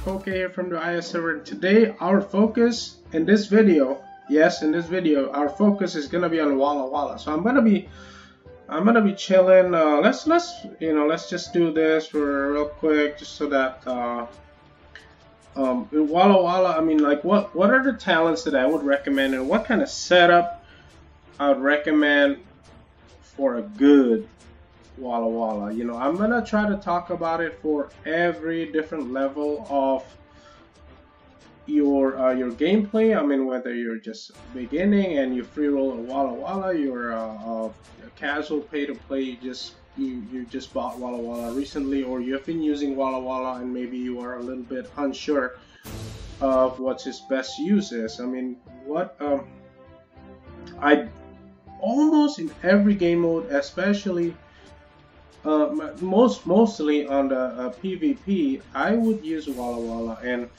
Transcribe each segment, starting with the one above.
Okay, here from the IS server. Today our focus in this video, yes, in this video, our focus is gonna be on Walla Walla. So I'm gonna be chilling. Let's just do this for real quick, just so that in Walla Walla, I mean, like, what are the talents that I would recommend, and what kind of setup I would recommend for a good Walla Walla. I'm gonna try to talk about it for every different level of your gameplay. I mean, whether you're just beginning and you free roll a Walla Walla, you're a casual pay to play, you just bought Walla Walla recently, or you've been using Walla Walla and maybe you are a little bit unsure of what his best use is. I mean, I almost in every game mode, especially mostly on the PvP, I would use Walla Walla, and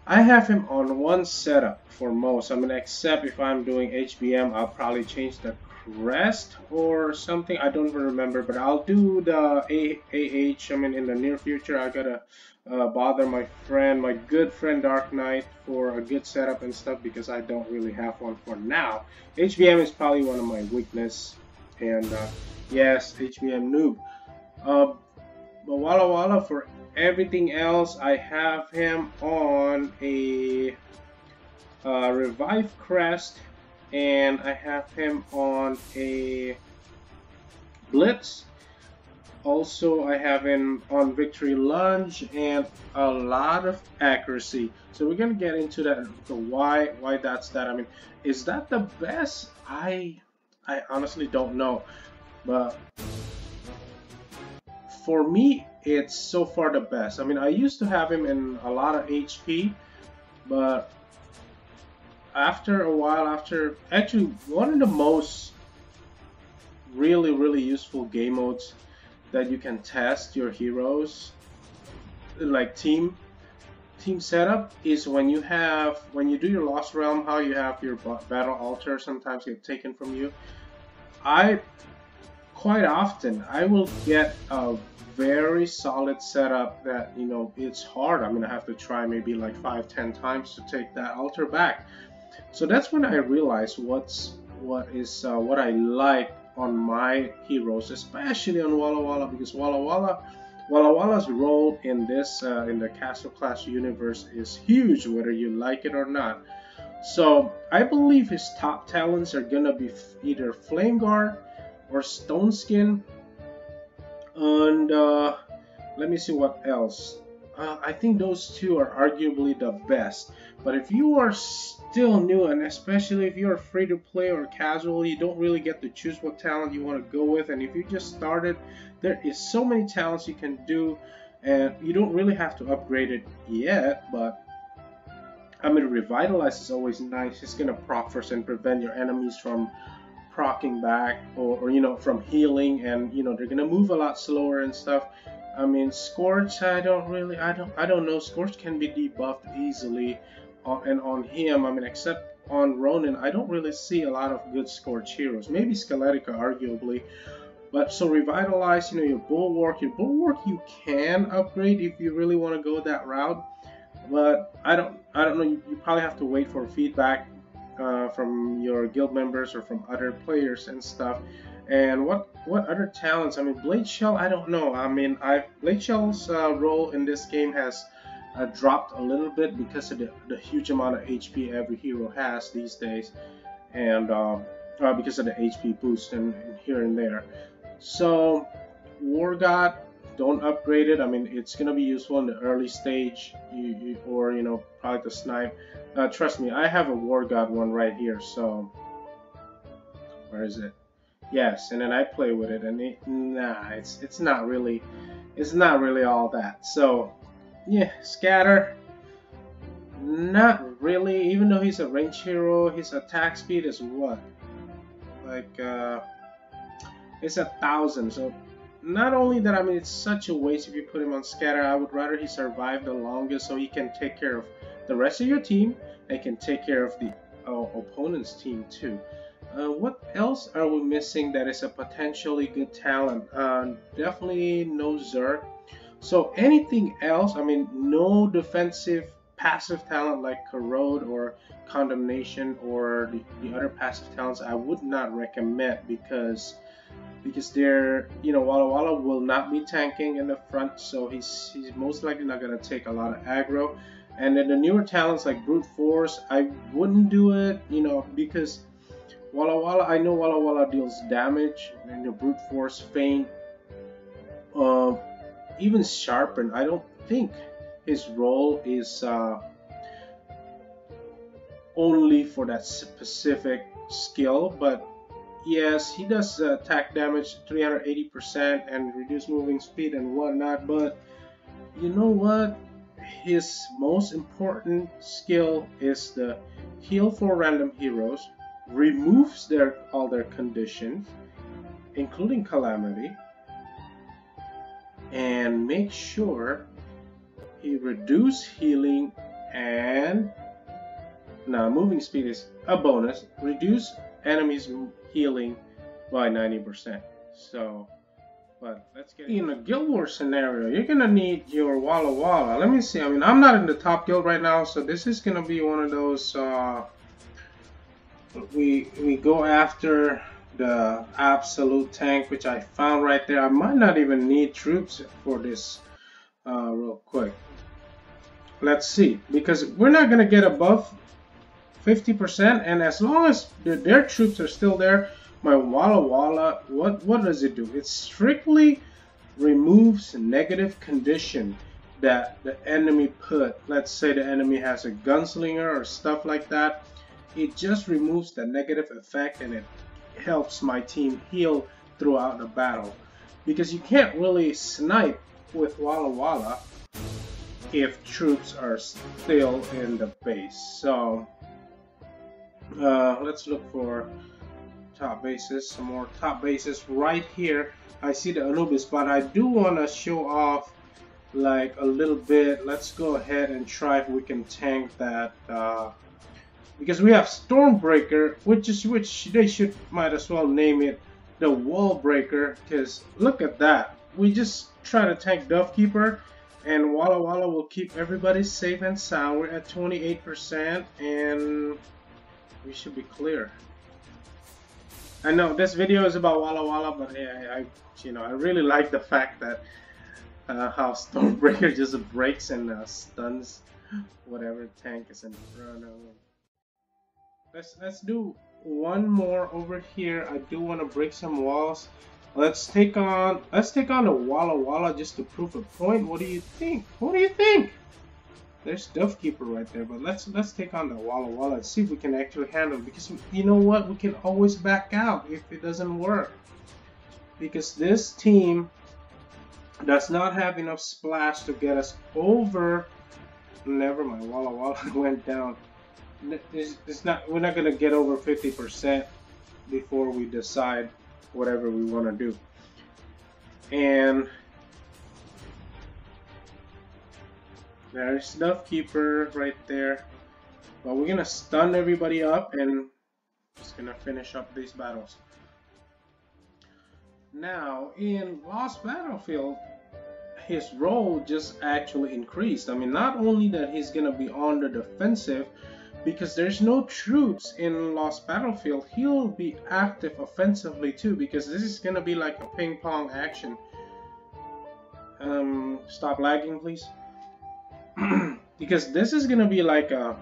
I have him on one setup for most. I mean, except if I'm doing HBM, I'll probably change the Crest or something. I don't even remember, but I'll do the AH. I mean, in the near future, I gotta bother my good friend Dark Knight for a good setup and stuff, because I don't really have one for now. HBM is probably one of my weakness, and yes, HBM noob. But Walla Walla, for everything else, I have him on a Revive Crest, and I have him on a Blitz. Also, I have him on Victory Lunge and a lot of accuracy. So we're gonna get into that, the why that's that. I mean, is that the best? I honestly don't know, but for me, it's so far the best. I mean, I used to have him in a lot of HP, but after a while, actually one of the most really useful game modes that you can test your heroes, like team setup, is when you do your Lost Realm, how you have your battle altar sometimes get taken from you. Quite often I will get a very solid setup that, it's hard. I'm gonna have to try maybe like 5-10 times to take that altar back. So that's when I realized what I like on my heroes, especially on Walla Walla, because Walla Walla's role in this in the Castle class universe is huge, whether you like it or not. So I believe his top talents are gonna be either Flame Guard or Stone Skin, and let me see what else. I think those two are arguably the best. But if you are still new, and especially if you're free to play or casual, you don't really get to choose what talent you want to go with. And if you just started, there is so many talents you can do, and you don't really have to upgrade it yet. But I mean, Revitalize is always nice. It's gonna proc first and prevent your enemies from procking back, or from healing, and they're gonna move a lot slower and stuff. I mean, Scorch, I don't know. Scorch can be debuffed easily, and on him, I mean, except on Ronin, I don't really see a lot of good Scorch heroes. Maybe Skeletica, arguably. But so Revitalize, your Bulwark you can upgrade if you really want to go that route. But I don't know. You probably have to wait for feedback from your guild members or from other players and stuff. And what other talents? I mean, Blade Shell, I don't know. I mean, Blade Shell's role in this game has dropped a little bit because of the huge amount of HP every hero has these days, and because of the HP boost and here and there. So War God, don't upgrade it. I mean, it's gonna be useful in the early stage, or probably the snipe. Trust me, I have a War God one right here. So where is it? Yes, and then I play with it, and it's not really all that. So yeah, Scatter, not really. Even though he's a range hero, his attack speed is what, like it's 1,000. So not only that, I mean, it's such a waste if you put him on Scatter. I would rather he survive the longest, so he can take care of the rest of your team and can take care of the opponent's team too. What else are we missing that is a potentially good talent? Definitely no Zerg. So anything else, I mean, no defensive passive talent like corrode or condemnation or the other passive talents I would not recommend, because they're, Walla Walla will not be tanking in the front, so he's most likely not gonna take a lot of aggro. And then the newer talents like brute force, I wouldn't do it, because Walla Walla, I know Walla Walla deals damage, and the brute force, feint, um, even sharpen. I don't think his role is only for that specific skill, but yes, he does attack damage 380% and reduce moving speed and whatnot. But you know what? His most important skill is the heal for random heroes, removes all their conditions, including calamity, and make sure he reduce healing and now moving speed is a bonus. Reduce enemies healing by 90%. So, but let's get in a guild war scenario. You're gonna need your Walla Walla. Let me see. I mean, I'm not in the top guild right now, so this is gonna be one of those. We go after the absolute tank, which I found right there. I might not even need troops for this. Real quick. Let's see, because we're not gonna get above 50%, and as long as their troops are still there, my Walla Walla, what does it do? It strictly removes negative condition that the enemy put. Let's say the enemy has a gunslinger or stuff like that. It just removes the negative effect, and it helps my team heal throughout the battle. Because you can't really snipe with Walla Walla if troops are still in the base. So let's look for top bases, some more top bases right here. I see the Anubis, but I do want to show off like a little bit. Let's go ahead and try if we can tank that, because we have Stormbreaker, which they might as well name it the Wall Breaker, because look at that. We just try to tank Dovekeeper, and Walla Walla will keep everybody safe and sound. We're at 28%, and we should be clear. I know this video is about Walla Walla, but yeah, I really like the fact that how Stormbreaker just breaks and stuns whatever tank is in front of him. Let's do one more over here. I do want to break some walls. Let's take on the Walla Walla just to prove a point. What do you think? What do you think? There's Dovekeeper right there, but let's take on the Walla Walla and see if we can actually handle it. Because you know what, we can always back out if it doesn't work. Because this team does not have enough splash to get us over. Never mind, Walla Walla went down. We're not gonna get over 50% before we decide whatever we want to do. And there's Dovekeeper right there. But we're gonna stun everybody up and just gonna finish up these battles. Now in Lost Battlefield, his role just actually increased. I mean, not only that he's gonna be on the defensive, because there's no troops in Lost Battlefield, he'll be active offensively too, because this is gonna be like a ping pong action. Stop lagging, please. Because this is gonna be like a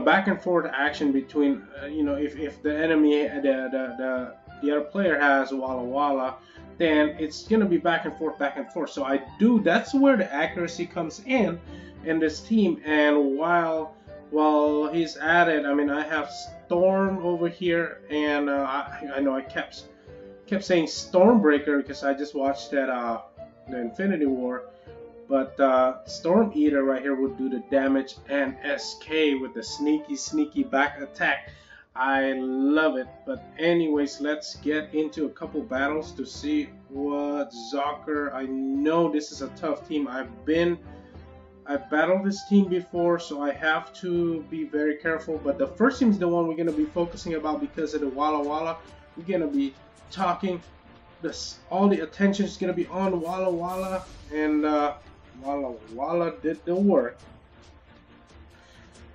back and forth action between if the enemy the other player has Walla Walla, then it's gonna be back and forth. So that's where the accuracy comes in this team. And while he's at it, I mean, I have Storm over here, and I know I kept saying Stormbreaker because I just watched that the Infinity War. But Storm Eater right here would do the damage, and SK with the sneaky back attack. I love it. But anyways, let's get into a couple battles to see what Zocker. I know this is a tough team. I've battled this team before, so I have to be very careful. But the first team is the one we're going to be focusing about because of the Walla Walla. We're going to be talking this, all the attention is gonna be on Walla Walla, and Walla Walla did the work.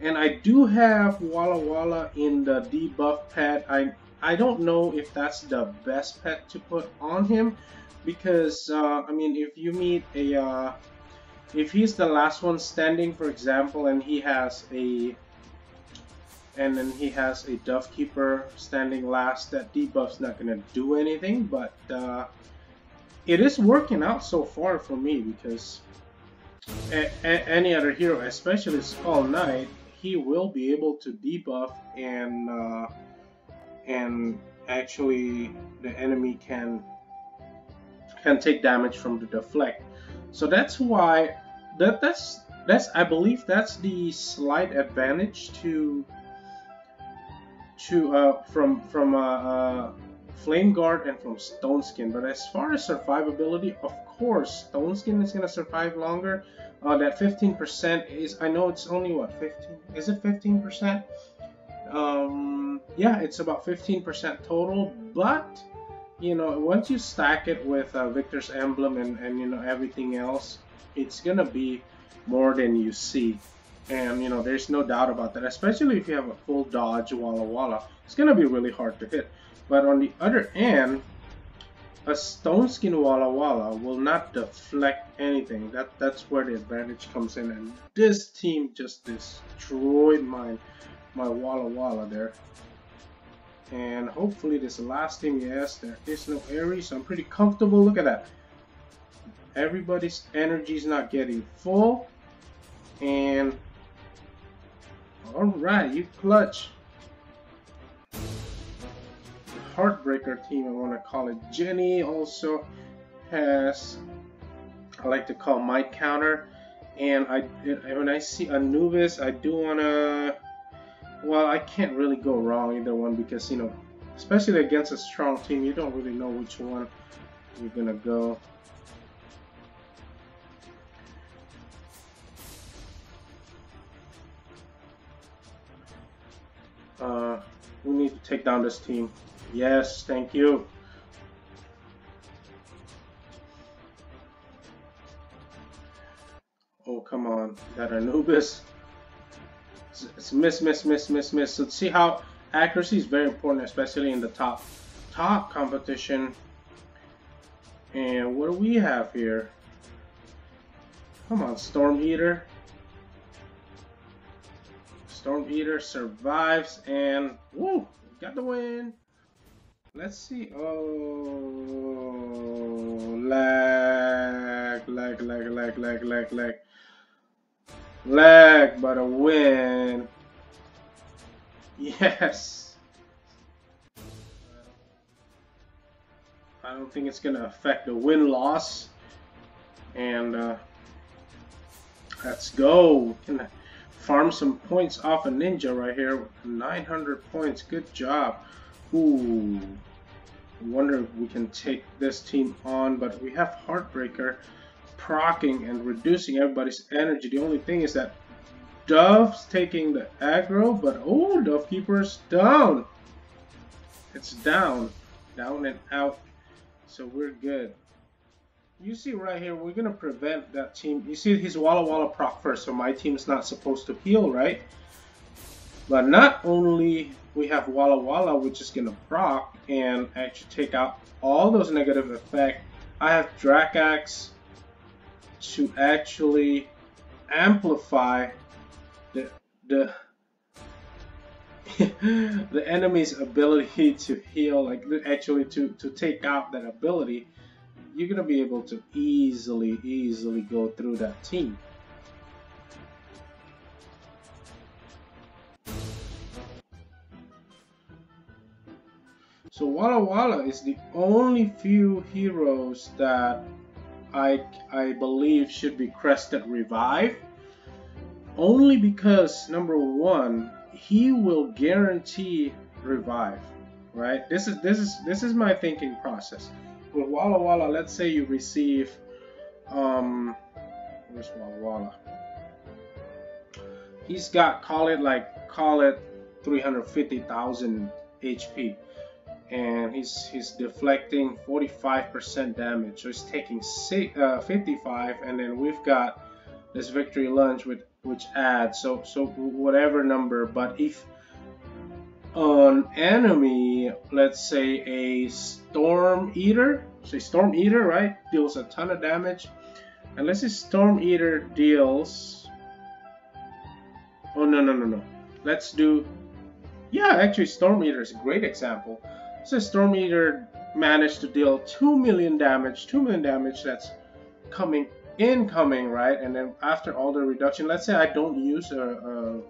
And I do have Walla Walla in the debuff pet. I don't know if that's the best pet to put on him, because I mean, if you meet a if he's the last one standing, for example, and he has a then he has a Dove Keeper standing last, that debuff's not gonna do anything. But it is working out so far for me, because any other hero, especially Skull Knight, he will be able to debuff, and actually the enemy can take damage from the deflect. So that's why that's I believe that's the slight advantage to Flame Guard and from Stone Skin. But as far as survivability, of course, Stone Skin is gonna survive longer. That 15% is, I know it's only what, 15? Is it 15%? Yeah, it's about 15% total. But you know, once you stack it with Victor's Emblem and you know everything else, it's gonna be more than you see. And you know, there's no doubt about that. Especially if you have a full dodge Walla Walla, it's gonna be really hard to hit. But on the other end, a Stone Skin Walla Walla will not deflect anything. That's where the advantage comes in. And this team just destroyed my Walla Walla there. And hopefully this last team, yes, there is no Ares, so I'm pretty comfortable. Look at that. Everybody's energy is not getting full. And alright, you clutch. Heartbreaker team, I want to call it. Jenny also has, I like to call Might Counter, and when I see Anubis, I do want to, well, I can't really go wrong either one, because you know, especially against a strong team, you don't really know which one you're gonna go. We need to take down this team. Yes, thank you. Oh, come on. That Anubis. It's miss, miss, miss, miss, miss. So see how accuracy is very important, especially in the top competition. And what do we have here? Come on, Storm Eater. Storm Eater survives, and woo, got the win. Let's see. Oh, lag, lag, lag, lag, lag, lag, lag. Lag, but a win. Yes. I don't think it's gonna affect the win-loss. And let's go. Can farm some points off a ninja right here. 900 points. Good job. Ooh. I wonder if we can take this team on, but we have Heartbreaker proccing and reducing everybody's energy. The only thing is that Dove's taking the aggro, but oh, Dove Keeper's down. It's down. Down and out. So we're good. You see right here, we're gonna prevent that team. You see his Walla Walla proc first, so my team is not supposed to heal, right? But not only we have Walla Walla, which is gonna proc and actually take out all those negative effects. I have Drakax to actually amplify the the enemy's ability to heal, like actually to take out that ability. You're gonna be able to easily go through that team. So Walla Walla is the only few heroes that I believe should be crested revive. Only because number one, he will guarantee revive, right? This is my thinking process. With Walla Walla, let's say you receive where's Walla Walla? He's got call it 350,000 HP. and he's deflecting 45% damage, so he's taking 55, and then we've got this victory lunge with which adds so whatever number. But if an enemy, let's say a storm eater, right, deals a ton of damage, and let's say storm eater deals, oh no, let's do, yeah, actually storm eater is a great example. So storm eater managed to deal 2 million damage, that's coming incoming, right? And then after all the reduction, let's say I don't use a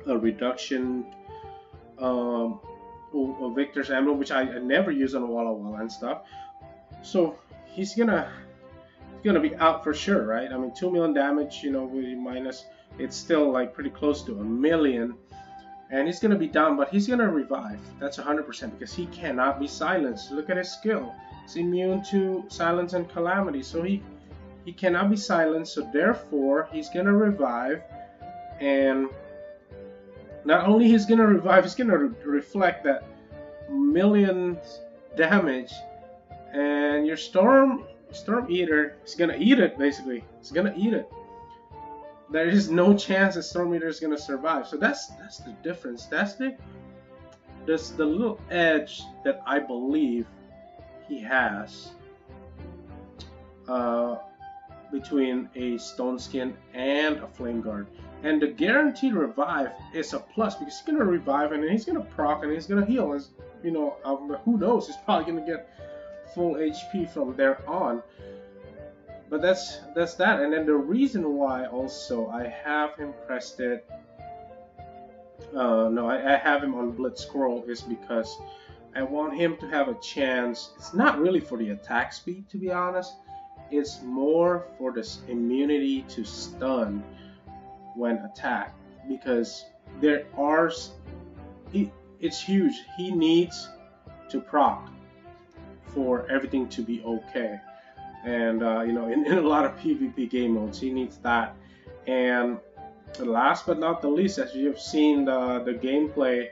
reduction, a Victor's Emblem, which I never use on Walla Walla and stuff. So he's gonna be out for sure, right? I mean, 2 million damage, you know, with minus, it's still like pretty close to a million, and he's gonna be down, but he's gonna revive. That's 100% because he cannot be silenced. Look at his skill; he's immune to silence and calamity, so he cannot be silenced. So therefore, he's gonna revive, and not only he's gonna revive, he's gonna reflect that million damage, and your Storm Eater is gonna eat it. Basically, it's gonna eat it. There is no chance that Storm Eater is gonna survive. So that's the difference. That's the little edge that I believe he has between a Stone Skin and a Flame Guard. And the guaranteed revive is a plus because he's gonna revive and then he's gonna proc and he's gonna heal. As you know, who knows? He's probably gonna get full HP from there on. But that's that. And then the reason why also I have him crested, no, I have him on Blitz Scroll is because I want him to have a chance. It's not really for the attack speed, to be honest. It's more for this immunity to stun when attacked, because there are, it's huge. He needs to proc for everything to be okay. And you know, in a lot of PvP game modes, he needs that. And last but not the least, as you have seen the gameplay,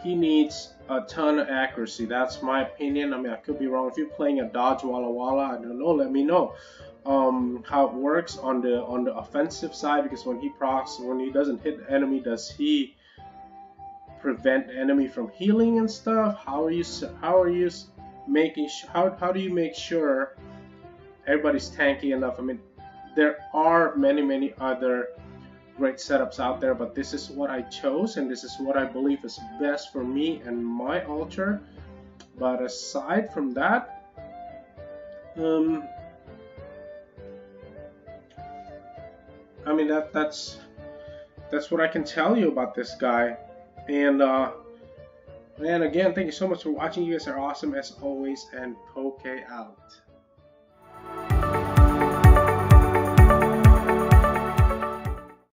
he needs a ton of accuracy. That's my opinion. I mean, I could be wrong. If you're playing a dodge Walla Walla, I don't know, let me know how it works on the offensive side, because when he procs, when he doesn't hit the enemy, does he prevent the enemy from healing and stuff? How are you making how do you make sure everybody's tanky enough? I mean, there are many other great setups out there, but this is what I chose and this is what I believe is best for me and my altar. But aside from that, I mean, that's what I can tell you about this guy. And again, thank you so much for watching. You guys are awesome as always, and Poke out.